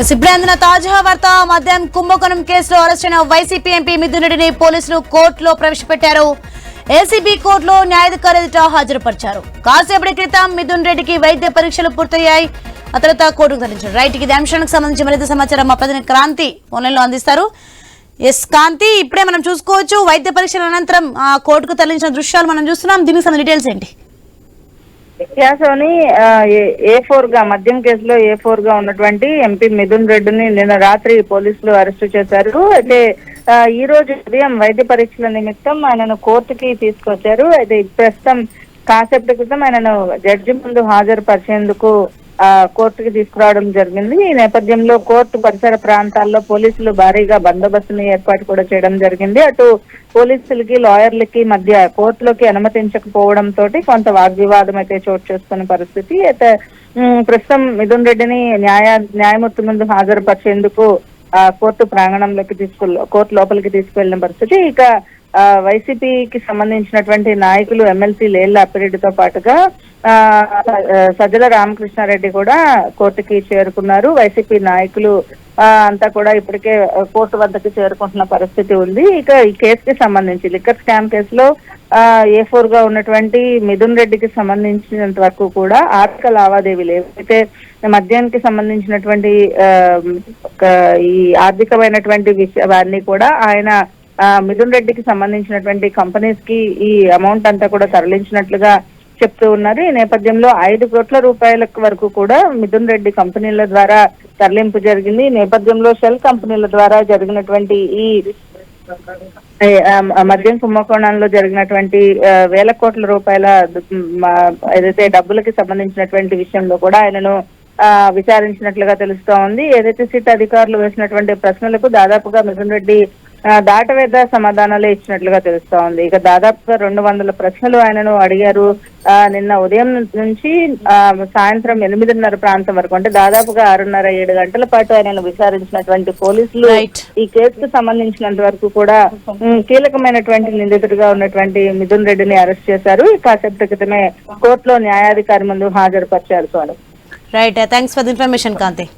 ఇప్పుడే అందిన తాజా వార్త. మద్యం కుంభకోణం కేసులో అరెస్ట్ అయిన వైసీపీ ఎంపీ మిథున్ రెడ్డిని పోలీసులు కోర్టులో ప్రవేశపెట్టారు. ఏసీబీ కోర్టులో న్యాయాధికారి ఎదుట హాజరుపరిచారు. కాసేపటి క్రితం మిథున్ రెడ్డికి వైద్య పరీక్షలు పూర్తయ్యాయి. ఆ తర్వాత కోర్టుకు తరలించారు. రైట్, ఇది అంశానికి సంబంధించి మరింత సమాచారం మా ప్రతినిధి క్రాంతి ఆన్లైన్ లో అందిస్తారు. ఎస్ కాంతి, ఇప్పుడే మనం చూసుకోవచ్చు వైద్య పరీక్షల అనంతరం కోర్టుకు తరలించిన దృశ్యాలు మనం చూస్తున్నాం. దీనికి సంబంధించిన డీటెయిల్స్ ఏంటి? సోని, A4 గా మద్యం కేసులో A4 గా ఉన్నటువంటి ఎంపీ మిథున్ రెడ్డిని నిన్న రాత్రి పోలీసులు అరెస్టు చేశారు. అయితే ఈ రోజు ఉదయం వైద్య పరీక్షల నిమిత్తం ఆయనను కోర్టుకి తీసుకొచ్చారు. అయితే ప్రస్తుతం కాసేపటి క్రితం ఆయనను జడ్జి ముందు హాజరుపరిచేందుకు కోర్టుకి తీసుకురావడం జరిగింది. ఈ నేపథ్యంలో కోర్టు పరిసర ప్రాంతాల్లో పోలీసులు భారీగా బందోబస్తుని ఏర్పాటు కూడా చేయడం జరిగింది. అటు పోలీసులకి లాయర్లకి మధ్య కోర్టులోకి అనుమతించకపోవడంతో కొంత వాగ్వివాదం అయితే చోటు చేసుకున్న పరిస్థితి. అయితే ప్రస్తుతం మిథున్ రెడ్డిని న్యాయమూర్తి ముందు హాజరుపరిచేందుకు కోర్టు ప్రాంగణంలోకి కోర్టు లోపలికి తీసుకువెళ్లిన పరిస్థితి. ఇక వైసీపీకి సంబంధించినటువంటి నాయకులు ఎమ్మెల్సీ లేళ్ల అప్పిరెడ్డితో పాటుగా సజ్జల రామకృష్ణారెడ్డి కూడా కోర్టుకి చేరుకున్నారు. వైసీపీ నాయకులు అంతా కూడా ఇప్పటికే కోర్టు వద్దకు చేరుకుంటున్న పరిస్థితి ఉంది. ఇక ఈ కేసుకి సంబంధించి లిక్కర్ స్కామ్ కేసులో A4 గా ఉన్నటువంటి మిథున్ రెడ్డికి సంబంధించినంత వరకు కూడా ఆర్థిక లావాదేవీలు ఏవైతే మద్యానికి సంబంధించినటువంటి ఈ ఆర్థికమైనటువంటి విషయాన్ని కూడా ఆయన మిథున్ రెడ్డికి సంబంధించినటువంటి కంపెనీస్ కి ఈ అమౌంట్ అంతా కూడా తరలించినట్లుగా చెప్తూ ఉన్నారు. ఈ నేపథ్యంలో 5 కోట్ల రూపాయల వరకు కూడా మిథున్ రెడ్డి కంపెనీల ద్వారా తరలింపు జరిగింది. ఈ నేపథ్యంలో షెల్ కంపెనీల ద్వారా జరిగినటువంటి ఈ మద్యం కుంభకోణంలో జరిగినటువంటి వేల కోట్ల రూపాయల ఏదైతే డబ్బులకి సంబంధించినటువంటి విషయంలో కూడా ఆయనను విచారించినట్లుగా తెలుస్తా ఉంది. ఏదైతే సిట్ అధికారులు వేసినటువంటి ప్రశ్నలకు దాదాపుగా మిథున్ రెడ్డి దాటవేద సమాధానాలే ఇచ్చినట్లుగా తెలుస్తా ఉంది. ఇక దాదాపుగా 200 ప్రశ్నలు ఆయనను అడిగారు. నిన్న ఉదయం నుంచి సాయంత్రం 8:30 ప్రాంతం వరకు, అంటే దాదాపుగా 6:30-7 గంటల పాటు ఆయనను విచారించినటువంటి పోలీసులు ఈ కేసుకు సంబంధించినంత వరకు కూడా కీలకమైనటువంటి నిందితుడిగా ఉన్నటువంటి మిథున్ రెడ్డిని అరెస్ట్ చేశారు. కాసేపటి క్రితమే కోర్టులో న్యాయాధికారి ముందు హాజరుపరిచారు. Right, thanks for the information Kanthi.